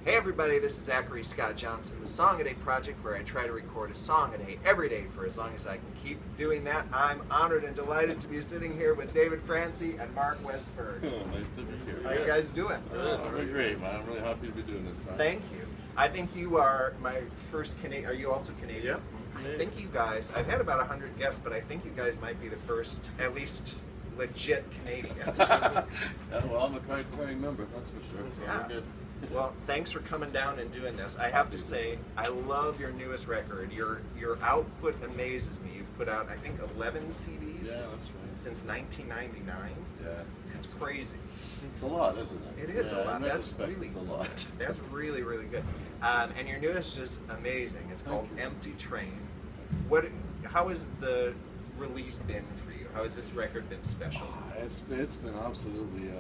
Hey everybody, this is Zachary Scot Johnson, the Song a Day Project, where I try to record a song a day every day for as long as I can keep doing that. I'm honored and delighted to be sitting here with David Francey and Mark Westberg. Oh, nice to be here. How are you guys doing? We're great, man. I'm really happy to be doing this. Thank you. I think you are my first Canadian. Are you also Canadian? Yeah. I think you guys, I've had about 100 guests, but I think you guys might be the first, at least legit Canadians. Yeah, well, I'm a crying member, that's for sure. So Yeah. we're good. Well, thanks for coming down and doing this. I have to say, I love your newest record. Your output amazes me. You've put out, I think, 11 CDs Yeah, that's right. since 1999. Yeah. That's crazy. It's a lot, isn't it? It is a lot. In That's retrospect, really it's a lot. That's really, really good. And your newest is amazing. It's called Empty Train. How has the release been for you? How has this record been special? It's been absolutely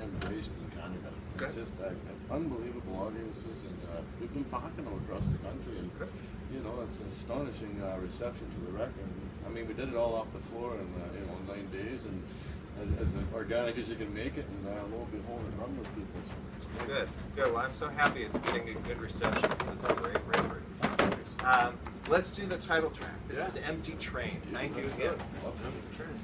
embraced in Canada. Good. It's just unbelievable audiences, and we've been packing them across the country, and Good. you know, it's an astonishing reception to the record. I mean, we did it all off the floor in 9 days, and as organic as you can make it, and lo and behold, it run with people. So it's great. Good, good. Well, I'm so happy it's getting a good reception because it's a great record. Let's do the title track. This is Empty Train. Thank you again. Love Empty Train.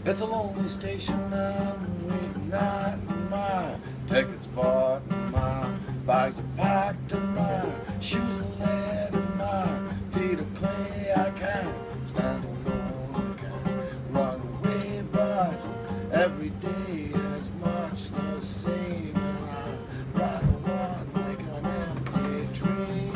It's a lonely station, I'm waiting night and my tickets bought and my bags are packed and my shoes are lead and my feet are clay. I can't stand alone, I can't run away, but every day is much the same, and I rattle on like an empty train.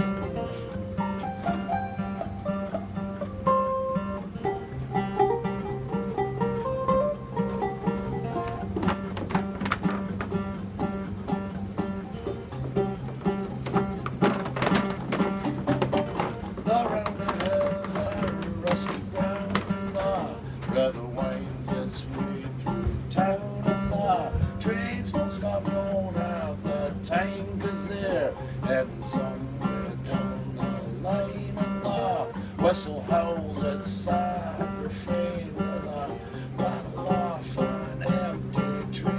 River winds its way through town, and the trains don't stop, don't have the time, 'cause they're heading somewhere down the line, and the whistle howls its sad refrain with a rattle off an empty train.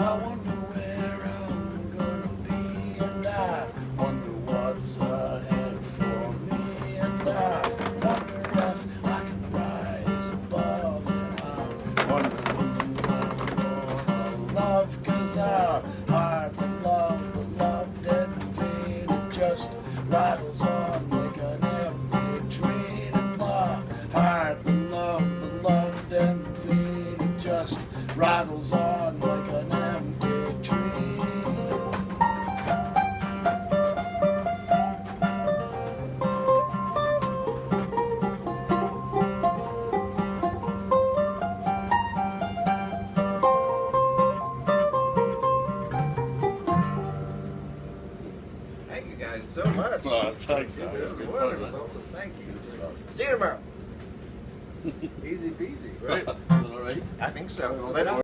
I wonder where I'm gonna be, and I wonder what's ahead for me, and I wonder if I can rise above it. I wonder who I'm gonna love, 'cause I hardly love the loved in vain. It just rattles on like an empty train, and the hardly love the loved in vain. It just rattles on like an empty train. Thank you guys so much. Well, thanks, It guys. was Good fun, wonderful. man. So thank you. Good stuff. See you tomorrow. Easy peasy, right? Is that all right? I think so. Well, Let